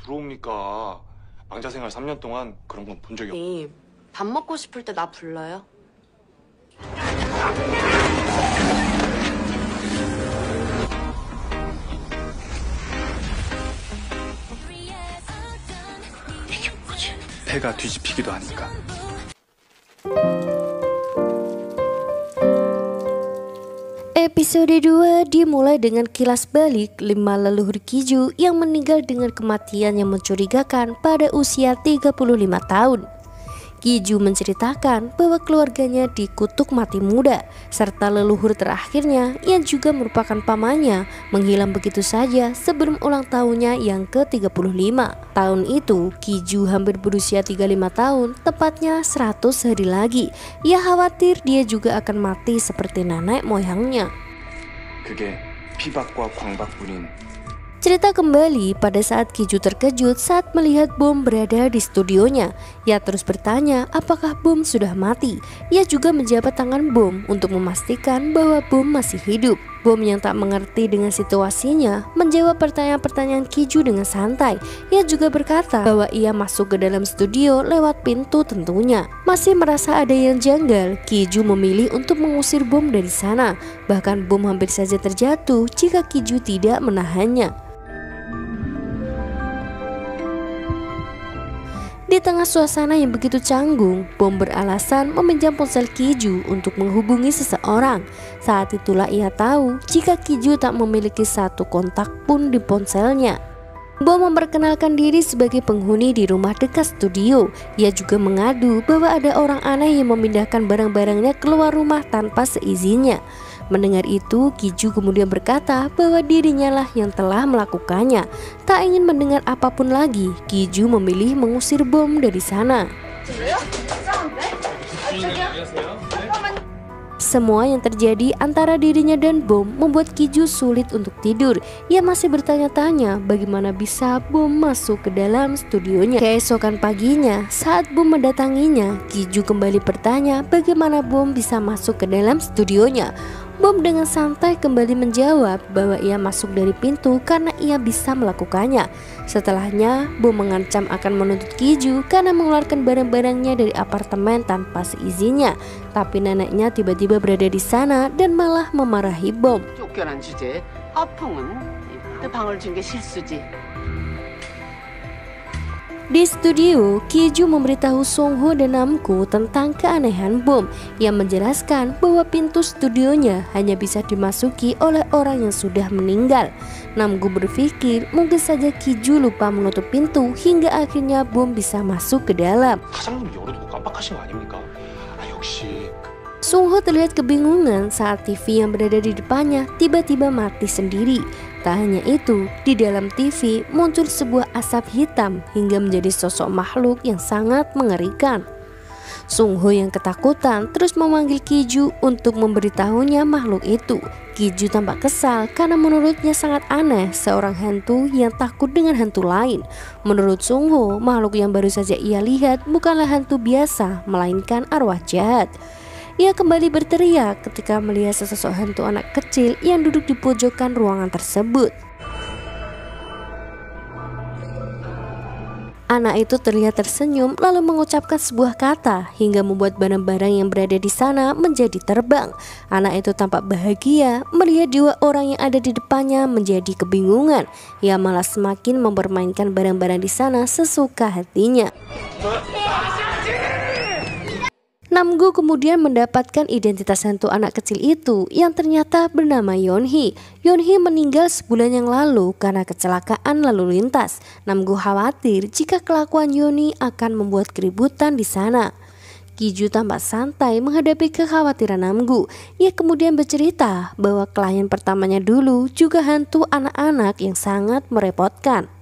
들어옵니까? 망자 생활 3년 동안 그런 건 본 적이 없. 밥 먹고 싶을 때 나 불러요? 이게 뭐지? 배가 뒤집히기도 하니까. Episode 2 dimulai dengan kilas balik 5 leluhur Kiju yang meninggal dengan kematian yang mencurigakan pada usia 35 tahun. Kiju menceritakan bahwa keluarganya dikutuk mati muda, serta leluhur terakhirnya yang juga merupakan pamannya menghilang begitu saja sebelum ulang tahunnya yang ke-35. Tahun itu, Kiju hampir berusia 35 tahun, tepatnya 100 hari lagi. Ia khawatir dia juga akan mati seperti nenek moyangnya. 그게 피박과 광박뿐인. Cerita kembali pada saat Kiju terkejut saat melihat bom berada di studionya. Ia terus bertanya apakah bom sudah mati. Ia juga menjabat tangan bom untuk memastikan bahwa bom masih hidup. Bom yang tak mengerti dengan situasinya menjawab pertanyaan-pertanyaan Kiju dengan santai. Ia juga berkata bahwa ia masuk ke dalam studio lewat pintu tentunya. Masih merasa ada yang janggal, Kiju memilih untuk mengusir bom dari sana. Bahkan bom hampir saja terjatuh jika Kiju tidak menahannya. Di tengah suasana yang begitu canggung, bom beralasan meminjam ponsel Kiju untuk menghubungi seseorang. Saat itulah ia tahu jika Kiju tak memiliki satu kontak pun di ponselnya. Bom memperkenalkan diri sebagai penghuni di rumah dekat studio. Ia juga mengadu bahwa ada orang aneh yang memindahkan barang-barangnya keluar rumah tanpa seizinnya. Mendengar itu, Kiju kemudian berkata bahwa dirinya lah yang telah melakukannya. Tak ingin mendengar apapun lagi, Kiju memilih mengusir bom dari sana. Semua yang terjadi antara dirinya dan bom membuat Kiju sulit untuk tidur. Ia masih bertanya-tanya bagaimana bisa bom masuk ke dalam studionya. Keesokan paginya, saat bom mendatanginya, Kiju kembali bertanya bagaimana bom bisa masuk ke dalam studionya. Bom dengan santai kembali menjawab bahwa ia masuk dari pintu karena ia bisa melakukannya. Setelahnya, bom mengancam akan menuntut Kiju karena mengeluarkan barang-barangnya dari apartemen tanpa seizinnya. Tapi neneknya tiba-tiba berada di sana dan malah memarahi bom. 쫓겨난 주제에 허풍은 또 방을 준 게 실수지. Di studio, Kiju memberitahu Sungho dan Namgu tentang keanehan bom. Ia menjelaskan bahwa pintu studionya hanya bisa dimasuki oleh orang yang sudah meninggal. Namgu berpikir mungkin saja Kiju lupa menutup pintu hingga akhirnya bom bisa masuk ke dalam. 사장님 열어두고 깜빡하신 거 아닙니까? 역시. Sungho terlihat kebingungan saat TV yang berada di depannya tiba-tiba mati sendiri. Tak hanya itu, di dalam TV muncul sebuah asap hitam hingga menjadi sosok makhluk yang sangat mengerikan. Sungho yang ketakutan terus memanggil Kiju untuk memberitahunya makhluk itu. Kiju tampak kesal karena menurutnya sangat aneh seorang hantu yang takut dengan hantu lain. Menurut Sungho, makhluk yang baru saja ia lihat bukanlah hantu biasa, melainkan arwah jahat. Ia kembali berteriak ketika melihat sesosok hantu anak kecil yang duduk di pojokan ruangan tersebut. Anak itu terlihat tersenyum lalu mengucapkan sebuah kata hingga membuat barang-barang yang berada di sana menjadi terbang. Anak itu tampak bahagia melihat dua orang yang ada di depannya menjadi kebingungan. Ia malah semakin mempermainkan barang-barang di sana sesuka hatinya. Namgu kemudian mendapatkan identitas hantu anak kecil itu yang ternyata bernama Yeonhee. Yeonhee meninggal sebulan yang lalu karena kecelakaan lalu lintas. Namgu khawatir jika kelakuan Yeonhee akan membuat keributan di sana. Kiju tampak santai menghadapi kekhawatiran Namgu. Ia kemudian bercerita bahwa klien pertamanya dulu juga hantu anak-anak yang sangat merepotkan.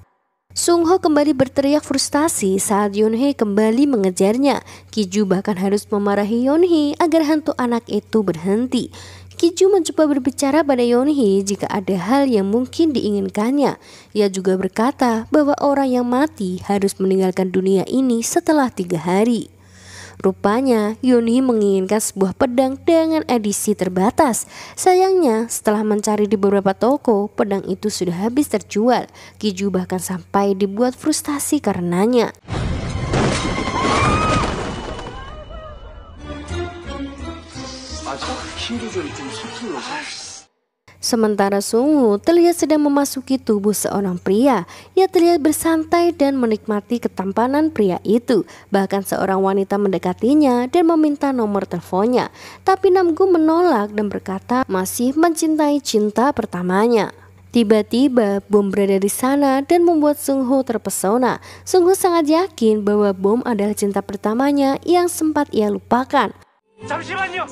Sungho kembali berteriak frustasi saat Yeonhee kembali mengejarnya. Kiju bahkan harus memarahi Yeonhee agar hantu anak itu berhenti. Kiju mencoba berbicara pada Yeonhee jika ada hal yang mungkin diinginkannya. Ia juga berkata bahwa orang yang mati harus meninggalkan dunia ini setelah 3 hari. Rupanya Yeonhee menginginkan sebuah pedang dengan edisi terbatas. Sayangnya setelah mencari di beberapa toko, pedang itu sudah habis terjual. Ki-ju bahkan sampai dibuat frustasi karenanya. Sementara Sungho terlihat sedang memasuki tubuh seorang pria. Ia terlihat bersantai dan menikmati ketampanan pria itu. Bahkan seorang wanita mendekatinya dan meminta nomor teleponnya. Tapi Namgu menolak dan berkata masih mencintai cinta pertamanya. Tiba-tiba Bom berada di sana dan membuat Sungho terpesona. Sungho sangat yakin bahwa Bom adalah cinta pertamanya yang sempat ia lupakan. 잠시만요.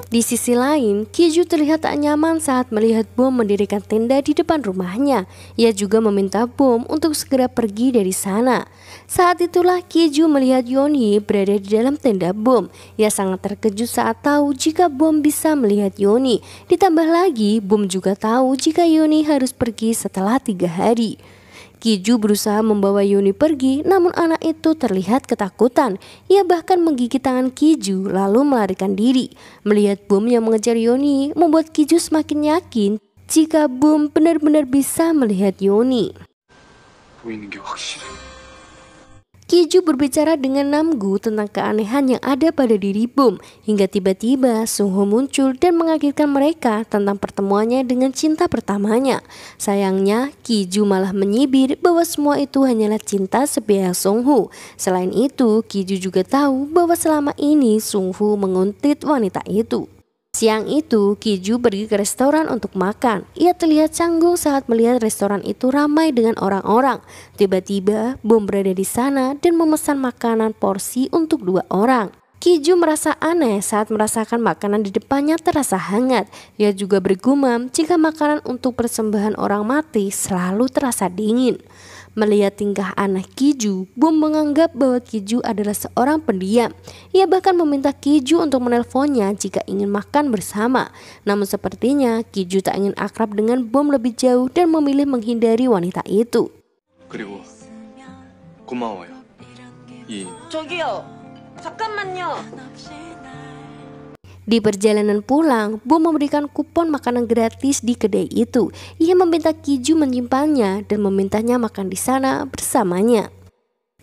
Di sisi lain, Ki-ju terlihat tak nyaman saat melihat Bom mendirikan tenda di depan rumahnya. Ia juga meminta Bom untuk segera pergi dari sana. Saat itulah Ki-ju melihat Yeonhee berada di dalam tenda Bom. Ia sangat terkejut saat tahu jika Bom bisa melihat Yeonhee. Ditambah lagi, Bom juga tahu jika Yeonhee harus pergi setelah 3 hari. Ki-ju berusaha membawa Yeonhee pergi, namun anak itu terlihat ketakutan. Ia bahkan menggigit tangan Ki-ju lalu melarikan diri. Melihat Bom yang mengejar Yeonhee membuat Ki-ju semakin yakin jika Bom benar-benar bisa melihat Yeonhee. 보이는 게 확실해. Ki-ju berbicara dengan Namgu tentang keanehan yang ada pada diri Bom, hingga tiba-tiba Sungho muncul dan mengagetkan mereka tentang pertemuannya dengan cinta pertamanya. Sayangnya Ki-ju malah menyibir bahwa semua itu hanyalah cinta sepihak Sungho. Selain itu, Ki-ju juga tahu bahwa selama ini Sungho menguntit wanita itu. Siang itu, Ki-ju pergi ke restoran untuk makan. Ia terlihat canggung saat melihat restoran itu ramai dengan orang-orang. Tiba-tiba, Bom berada di sana dan memesan makanan porsi untuk 2 orang. Ki-ju merasa aneh saat merasakan makanan di depannya terasa hangat. Ia juga bergumam jika makanan untuk persembahan orang mati selalu terasa dingin. Melihat tingkah aneh Ki-ju, Bom menganggap bahwa Ki-ju adalah seorang pendiam. Ia bahkan meminta Ki-ju untuk menelponnya jika ingin makan bersama. Namun sepertinya Ki-ju tak ingin akrab dengan Bom lebih jauh dan memilih menghindari wanita itu. 그리고 고마워요. 저기요, 잠깐만요. Di perjalanan pulang, Bom memberikan kupon makanan gratis di kedai itu. Ia meminta Ki-ju menyimpannya dan memintanya makan di sana bersamanya.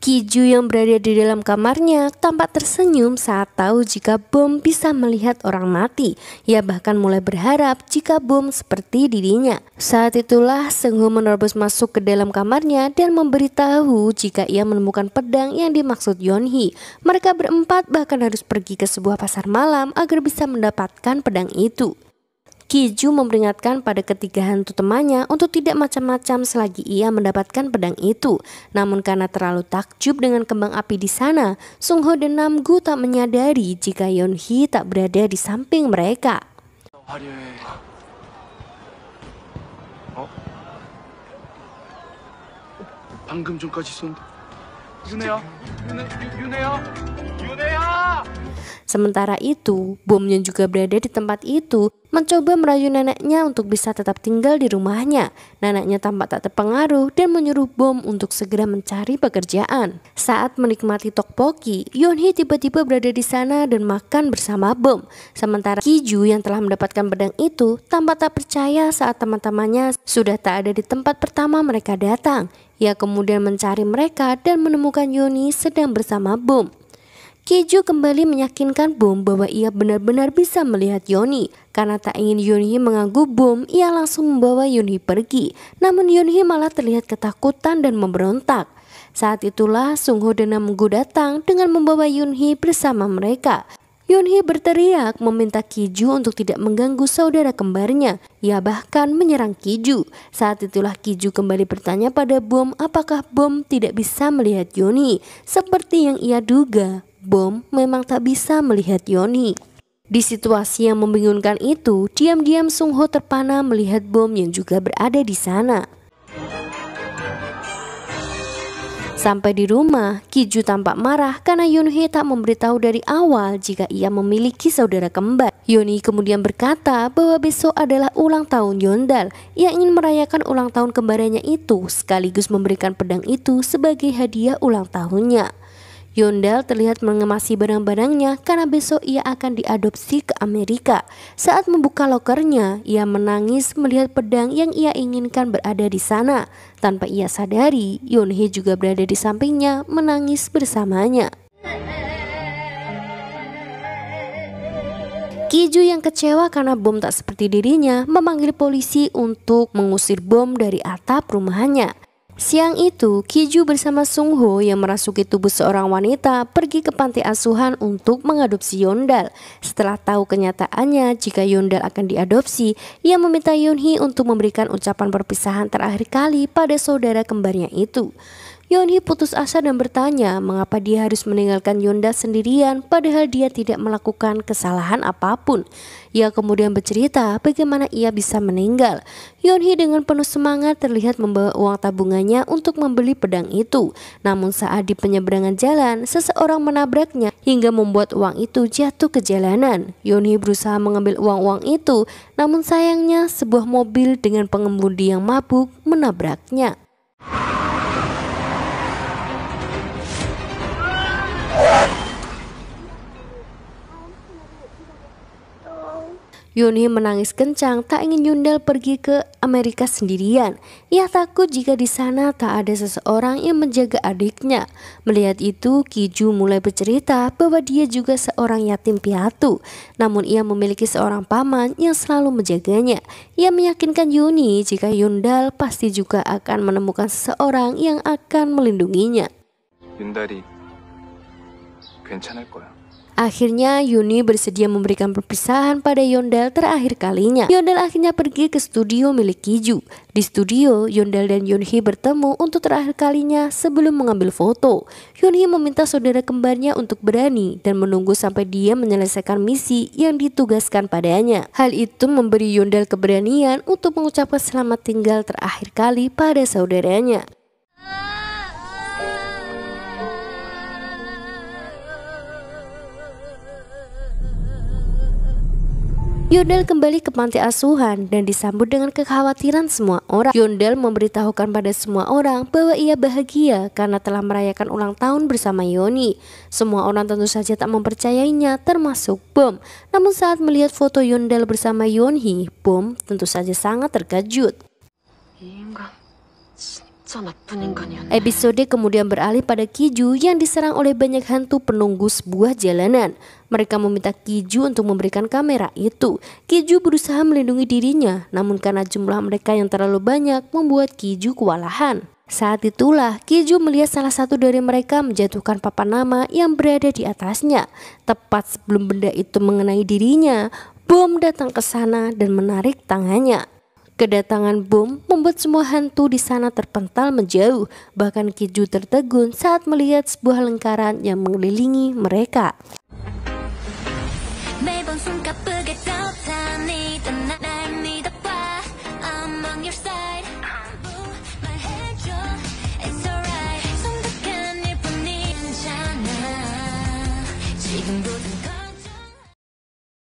Ki-ju yang berada di dalam kamarnya tampak tersenyum saat tahu jika Bom bisa melihat orang mati. Ia bahkan mulai berharap jika Bom seperti dirinya. Saat itulah Sungho menerobos masuk ke dalam kamarnya dan memberitahu jika ia menemukan pedang yang dimaksud Yeonhee. Mereka berempat bahkan harus pergi ke sebuah pasar malam agar bisa mendapatkan pedang itu. Ki-ju memperingatkan pada ketiga hantu temannya untuk tidak macam-macam selagi ia mendapatkan pedang itu. Namun karena terlalu takjub dengan kembang api di sana, Sungho dan Namgu tak menyadari jika Yeonhee tak berada di samping mereka. 화려해. 방금 전까지 쏜다. 윤혜야. Sementara itu, Bom yang juga berada di tempat itu mencoba merayu neneknya untuk bisa tetap tinggal di rumahnya. Neneknya tampak tak terpengaruh dan menyuruh Bom untuk segera mencari pekerjaan. Saat menikmati tteokbokki, Yeonhee tiba-tiba berada di sana dan makan bersama Bom. Sementara Ki-ju yang telah mendapatkan pedang itu tampak tak percaya saat teman-temannya sudah tak ada di tempat pertama mereka datang. Ia kemudian mencari mereka dan menemukan Yeonhee sedang bersama Bom. Ki-ju kembali meyakinkan Bom bahwa ia benar-benar bisa melihat Yeonhee. Karena tak ingin Yeonhee mengganggu Bom, ia langsung membawa Yeonhee pergi. Namun Yeonhee malah terlihat ketakutan dan memberontak. Saat itulah Sungho dan Namgu datang dengan membawa Yeonhee bersama mereka. Yeonhee berteriak meminta Ki-ju untuk tidak mengganggu saudara kembarnya. Ia bahkan menyerang Ki-ju. Saat itulah Ki-ju kembali bertanya pada Bom apakah Bom tidak bisa melihat Yeonhee. Seperti yang ia duga, Bom memang tak bisa melihat Yeonhee. Di situasi yang membingungkan itu, diam-diam Sungho terpana melihat Bom yang juga berada di sana. Sampai di rumah, Ki-ju tampak marah karena Yoon-hee tak memberitahu dari awal jika ia memiliki saudara kembar. Yeon-hee kemudian berkata bahwa besok adalah ulang tahun Yeondal. Ia ingin merayakan ulang tahun kembarannya itu sekaligus memberikan pedang itu sebagai hadiah ulang tahunnya. Yeondal terlihat mengemasi barang-barangnya karena besok ia akan diadopsi ke Amerika. Saat membuka lokernya, ia menangis melihat pedang yang ia inginkan berada di sana. Tanpa ia sadari, Yeon-hee juga berada di sampingnya menangis bersamanya. Ki-ju yang kecewa karena bom tak seperti dirinya memanggil polisi untuk mengusir bom dari atap rumahnya. Siang itu, Ki-ju bersama Sung-ho yang merasuki tubuh seorang wanita pergi ke panti asuhan untuk mengadopsi Yeondal. Setelah tahu kenyataannya jika Yeondal akan diadopsi, ia meminta Yeon-hee untuk memberikan ucapan perpisahan terakhir kali pada saudara kembarnya itu. Yeon-hee putus asa dan bertanya mengapa dia harus meninggalkan Yeondal sendirian padahal dia tidak melakukan kesalahan apapun. Ia kemudian bercerita bagaimana ia bisa meninggal. Yeon-hee dengan penuh semangat terlihat membawa uang tabungannya untuk membeli pedang itu. Namun saat di penyeberangan jalan, seseorang menabraknya hingga membuat uang itu jatuh ke jalanan. Yeon-hee berusaha mengambil uang-uang itu, namun sayangnya sebuah mobil dengan pengemudi yang mabuk menabraknya. Yeon-hee menangis kencang, tak ingin Yeondal pergi ke Amerika sendirian. Ia takut jika di sana tak ada seseorang yang menjaga adiknya. Melihat itu, Ki-ju mulai bercerita bahwa dia juga seorang yatim piatu. Namun ia memiliki seorang paman yang selalu menjaganya. Ia meyakinkan Yeon-hee jika Yeondal pasti juga akan menemukan seseorang yang akan melindunginya. 윤달이 괜찮을 거야. Akhirnya Yeon-hee bersedia memberikan perpisahan pada Yeondal terakhir kalinya. Yeondal akhirnya pergi ke studio milik Ki-ju. Di studio, Yeondal dan Yeon-hee bertemu untuk terakhir kalinya sebelum mengambil foto. Yeon-hee meminta saudara kembarnya untuk berani dan menunggu sampai dia menyelesaikan misi yang ditugaskan padanya. Hal itu memberi Yeondal keberanian untuk mengucapkan selamat tinggal terakhir kali pada saudaranya. Yeondal kembali ke panti asuhan dan disambut dengan kekhawatiran semua orang. Yeondal memberitahukan pada semua orang bahwa ia bahagia karena telah merayakan ulang tahun bersama Yeon-hee. Semua orang tentu saja tak mempercayainya, termasuk Bom. Namun saat melihat foto Yeondal bersama Yeon-hee, Bom tentu saja sangat terkejut. Episode kemudian beralih pada Ki-ju yang diserang oleh banyak hantu penunggu sebuah jalanan. Mereka meminta Ki-ju untuk memberikan kamera itu. Ki-ju berusaha melindungi dirinya, namun karena jumlah mereka yang terlalu banyak membuat Ki-ju kewalahan. Saat itulah Ki-ju melihat salah satu dari mereka menjatuhkan papan nama yang berada di atasnya. Tepat sebelum benda itu mengenai dirinya, Bom datang ke sana dan menarik tangannya. Kedatangan Bom membuat semua hantu di sana terpental menjauh. Bahkan Ki-ju tertegun saat melihat sebuah lingkaran yang mengelilingi mereka.